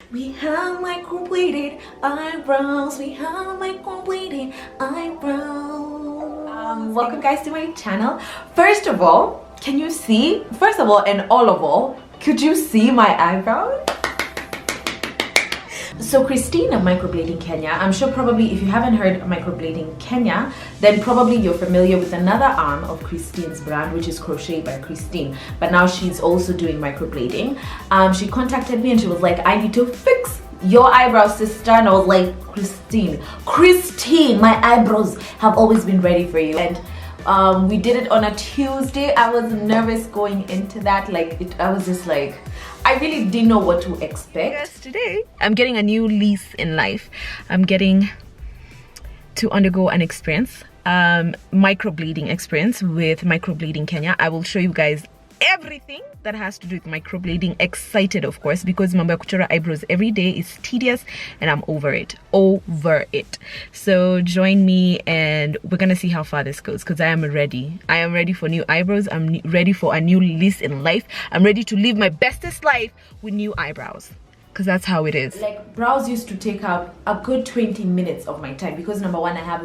We have microbladed eyebrows. We have microbladed eyebrows. Welcome guys to my channel. First of all, can you see? First of all and all of all, could you see my eyebrows? So Christine of Microblading Kenya, I'm sure probably if you haven't heard of Microblading Kenya, then probably you're familiar with another arm of Christine's brand, which is Crochet by Christine. But now she's also doing microblading. She contacted me and she was like, I need to fix your eyebrows, sister. And I was like, Christine, my eyebrows have always been ready for you. And we did it on a Tuesday. I was nervous going into that. I was just like, I really didn't know what to expect. Yes, today I'm getting a new lease in life. I'm getting to undergo an experience, microblading experience with Microblading Kenya. I will show you guys everything that has to do with microblading. Excited, of course, because mambo ya kuchora eyebrows every day is tedious and I'm over it. So join me and we're gonna see how far this goes, because I am ready for new eyebrows. I'm ready for a new lease in life. I'm ready to live my bestest life with new eyebrows, because that's how it is. Like, brows used to take up a good 20 minutes of my time, because number one, I had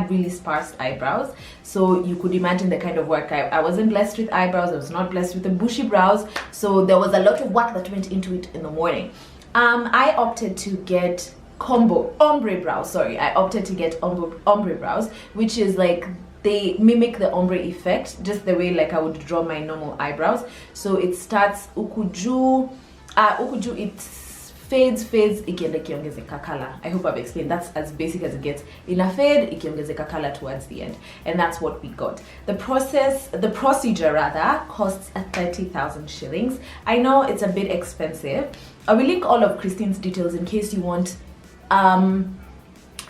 really sparse eyebrows. So you could imagine the kind of work. I wasn't blessed with eyebrows. I was not blessed with the bushy brows. So there was a lot of work that went into it in the morning. I opted to get ombre brows. I opted to get ombre brows, which is like, they mimic the ombre effect, just the way like I would draw my normal eyebrows. So it starts ukuju, it fades ikienda ikiongezeka color. I hope I've explained. That's as basic as it gets. In a fade, ikiongezeka color towards the end, and that's what we got. The procedure rather costs 30,000 shillings. I know it's a bit expensive. I will link all of Christine's details in case you want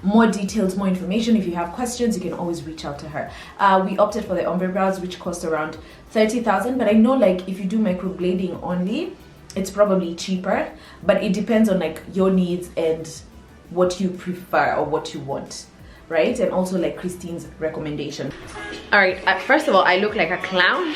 more details, more information. If you have questions, you can always reach out to her. We opted for the ombre brows, which cost around 30,000, but I know like if you do microblading only, it's probably cheaper, but it depends on like your needs and what you prefer or what you want, right? And also like Christine's recommendation. All right, first of all, I look like a clown.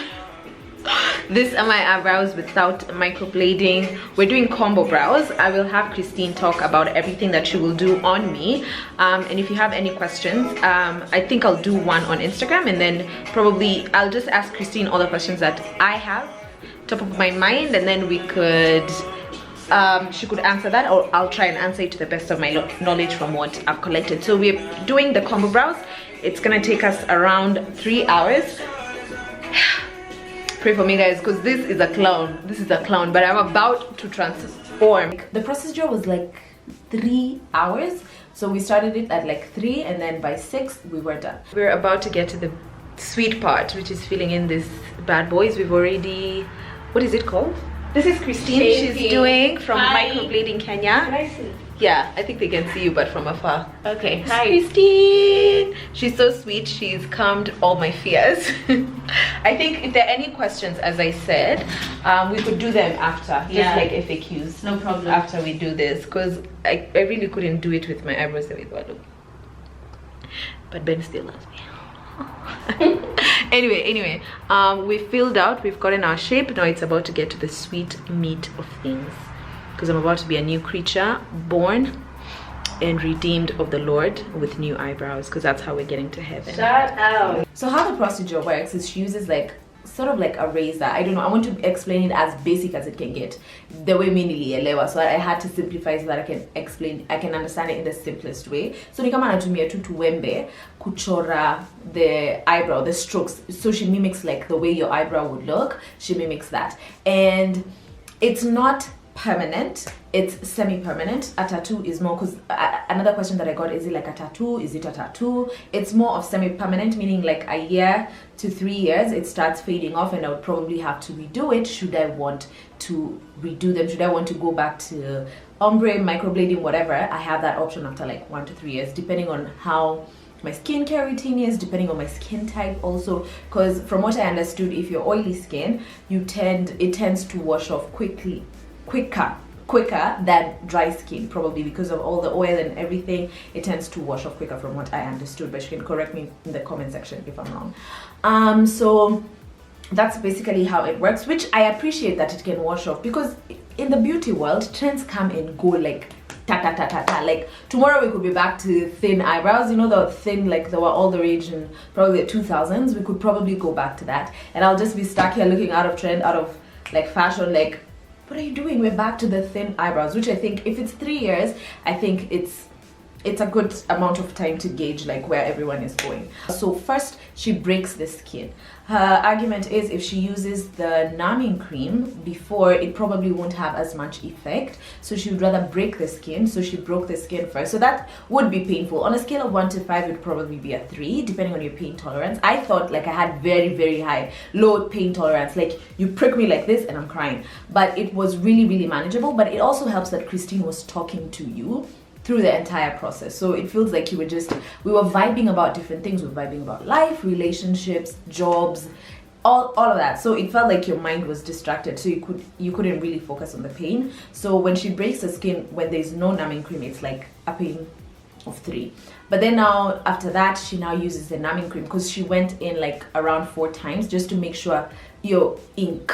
These are my eyebrows without microblading. We're doing combo brows. I will have Christine talk about everything that she will do on me, and if you have any questions, I think I'll do one on Instagram, and then probably I'll just ask Christine all the questions that I have top of my mind, and then we could she could answer that, or I'll try and answer it to the best of my knowledge from what I've collected. So we're doing the combo brows. It's gonna take us around 3 hours. Pray for me guys, because this is a clown, but I'm about to transform. The procedure was like 3 hours, so we started it at like 3, and then by 6 we were done. We're about to get to the sweet part, which is filling in these bad boys. We've already, what is it called? This is Christine. She's doing from Microblading Kenya. Can I see? Yeah, I think they can see you, but from afar. Okay, hi Christine. She's so sweet. She's calmed all my fears. I think if there are any questions, as I said, we could do them after, just like FAQs. No problem. After we do this, because I really couldn't do it with my eyebrows the way they look. But Ben still loves me. anyway, we filled out, we've gotten our shape. Now it's about to get to the sweet meat of things, because I'm about to be a new creature, born and redeemed of the Lord with new eyebrows, because that's how we're getting to heaven. Shout out. So how the procedure works is she uses like sort of like a razor. I don't know, I want to explain it as basic as it can get, the way mimi nilielewa, so I had to simplify so that I can understand it in the simplest way. So ni kama natumia tu tuwembe kuchora the eyebrow, the strokes. So she mimics like the way your eyebrow would look. She mimics that, and it's not permanent, it's semi-permanent. A tattoo is more, because another question that I got, is it like a tattoo? Is it a tattoo? It's more of semi-permanent, meaning like a year to 3 years it starts fading off, and I would probably have to redo it should I want to redo them. Should I want to go back to ombre, microblading, whatever, I have that option after like 1 to 3 years, depending on how my skincare routine is, depending on my skin type also, because from what I understood, if you're oily skin, it tends to wash off quicker than dry skin, probably because of all the oil and everything. It tends to wash off quicker from what I understood, but you can correct me in the comment section if I'm wrong. So that's basically how it works, which I appreciate that it can wash off, because in the beauty world, trends come and go like ta ta ta ta ta. Like tomorrow we could be back to thin eyebrows, you know, the thin, like they were all the rage in probably the 2000s. We could probably go back to that, and I'll just be stuck here looking out of trend, out of like fashion, like what are you doing? We're back to the thin eyebrows, which I think if it's 3 years, I think it's a good amount of time to gauge like where everyone is going. So first she breaks the skin. Her argument is if she uses the numbing cream before, it probably won't have as much effect, so she would rather break the skin. So she broke the skin first, so that would be painful. On a scale of 1 to 5, it would probably be a 3 depending on your pain tolerance. I thought like I had very high low pain tolerance, like you prick me like this and I'm crying, but it was really manageable. But it also helps that Christine was talking to you through the entire process, so it feels like we were vibing about different things. We were vibing about life, relationships, jobs, all of that. So it felt like your mind was distracted, so you couldn't really focus on the pain. So when she breaks the skin, when there's no numbing cream, it's like a pain of 3. But then now after that, she now uses the numbing cream, because she went in like around 4 times just to make sure your ink,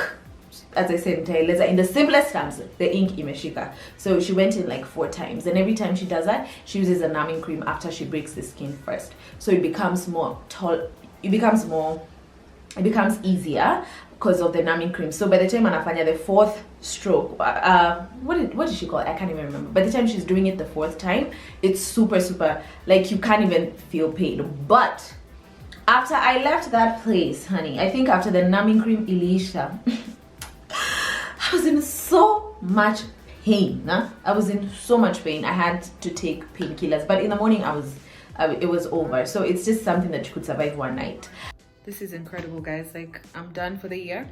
as I said in the simplest terms, the ink imeshika. So she went in like 4 times, and every time she does that, she uses a numbing cream after she breaks the skin first. So it becomes it becomes easier because of the numbing cream. So by the time anafanya the 4th stroke, what did she call it? I can't even remember. By the time she's doing it the 4th time, it's super like you can't even feel pain. But after I left that place, honey, I think after the numbing cream Elisha, I was in so much pain. I was in so much pain. I had to take painkillers, but in the morning it was over. So it's just something that you could survive one night. This is incredible, guys. Like, I'm done for the year.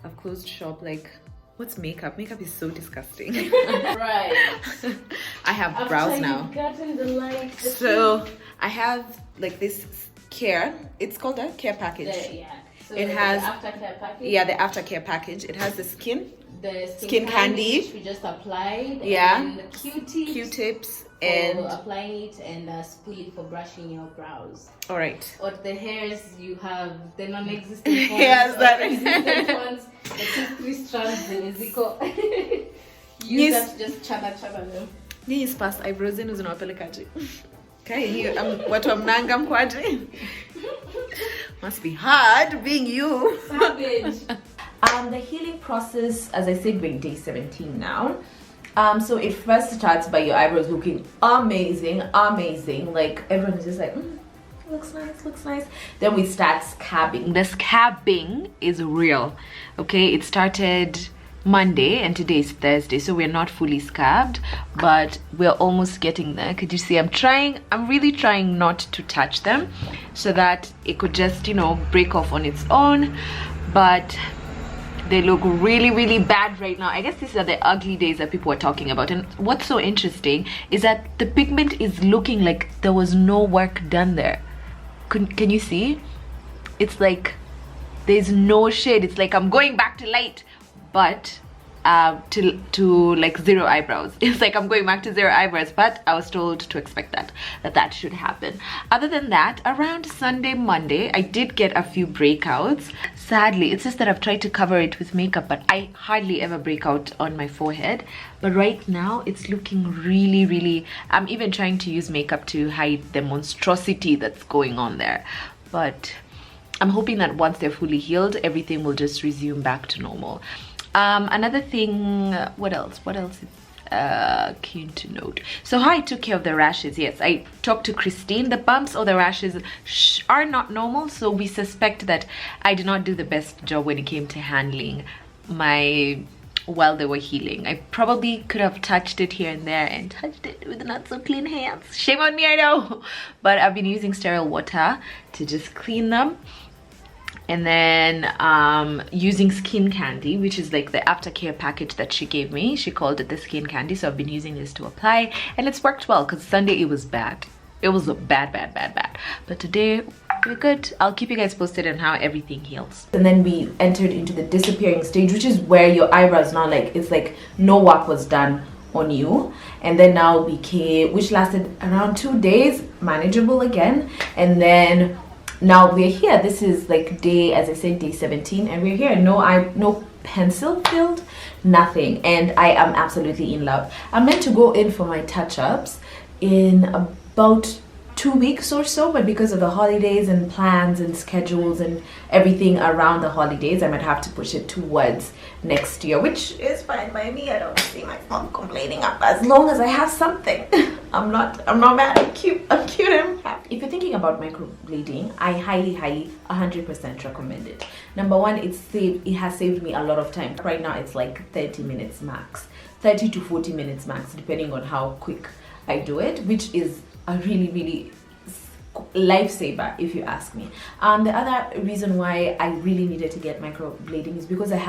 I've closed shop. Like, what's makeup? Makeup is so disgusting. Right. I have brows now. So I have like this care. It's called a care package. Yeah. So it has the Aftercare package. Yeah, the Aftercare package. It has the skin candy, candy. which we just applied. Yeah. And the Q-tips. And applying it, and split for brushing your brows. All right. Or the hairs, you have the non-existent ones. Yes, that existent ones. The 2-3 strands in Ezekiel. Use that to just chana them. Yes, past eyebrows zenu zinawapelekaje? Okay, watu wa mnanga mkwaje? Must be hard being you. Savage. The healing process, as I said, we're day 17 now. So it first starts by your eyebrows looking amazing. Like everyone is just like, looks nice. Then we start scabbing. The scabbing is real. Okay, it started Monday and today is Thursday, so we're not fully scabbed, but we're almost getting there. Could you see I'm really trying not to touch them so that it could just, you know, break off on its own. But they look really bad right now. I guess these are the ugly days that people are talking about. And what's so interesting is that the pigment is looking like there was no work done there. Can you see? It's like there's no shade. It's like I'm going back to light, but to like 0 eyebrows. It's like I'm going back to 0 eyebrows, but I was told to expect that should happen. Other than that, around Sunday, Monday, I did get a few breakouts. Sadly, it's just that I've tried to cover it with makeup, but I hardly ever break out on my forehead. But right now, it's looking really, I'm even trying to use makeup to hide the monstrosity that's going on there. But I'm hoping that once they're fully healed, everything will just resume back to normal. Another thing, what else is keen to note? So how I took care of the rashes. Yes, I talked to Christine. The bumps or the rashes are not normal, so we suspect that I did not do the best job when it came to handling while they were healing. I probably could have touched it here and there and touched it with not so clean hands. Shame on me, I know. But I've been using sterile water to just clean them. And then using skin candy, which is like the Aftercare package that she gave me. She called it the skin candy, so I've been using this to apply, and it's worked well, because Sunday it was bad. It was bad. But today we're good. I'll keep you guys posted on how everything heals. And then we entered into the disappearing stage, which is where your eyebrows now, like, it's like no work was done on you. And then now became, which lasted around 2 days, manageable again. And then now we're here. This is like day, as I said, day 17, and we're here. No pencil filled, nothing, and I am absolutely in love. I'm meant to go in for my touch-ups in about 2 weeks or so, but because of the holidays and plans and schedules and everything around the holidays, I might have to push it towards next year, which is fine by me. I don't see myself complaining as long as I have something. I'm not mad. I'm cute. I'm happy. If you're thinking about microblading, I highly 100% recommend it. Number one, it has saved me a lot of time. Right now it's like 30 minutes max, 30 to 40 minutes max, depending on how quick I do it, which is a really lifesaver if you ask me. The other reason why I really needed to get microblading is because I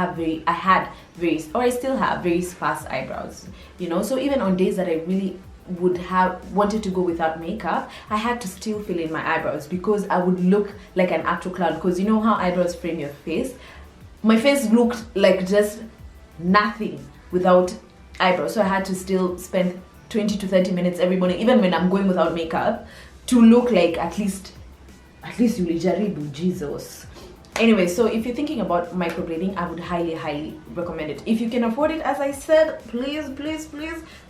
still have very sparse eyebrows, you know. So even on days that I really would have wanted to go without makeup, I had to still fill in my eyebrows because I would look like an actual clown. Because you know how eyebrows frame your face? My face looked like just nothing without eyebrows, so I had to still spend 20 to 30 minutes every morning, even when I'm going without makeup, to look like at least ulijaribu, Jesus. Anyway, so if you're thinking about microblading, I would highly recommend it. If you can afford it, as I said, please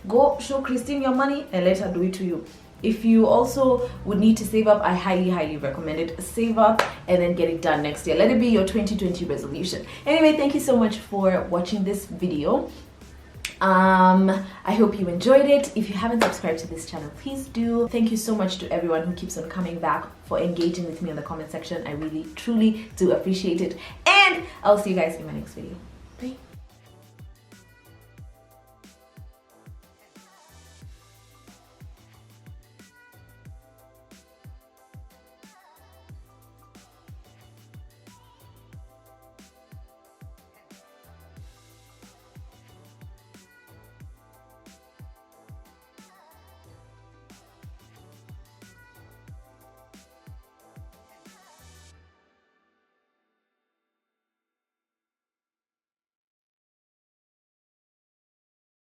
go show Christine your money and let her do it to you. If you also would need to save up, I highly recommend it. Save up and then get it done next year. Let it be your 2020 resolution. Anyway, thank you so much for watching this video. I hope you enjoyed it. If you haven't subscribed to this channel, please do. Thank you so much to everyone who keeps on coming back, for engaging with me in the comment section. I really truly do appreciate it, and I'll see you guys in my next video. Bye.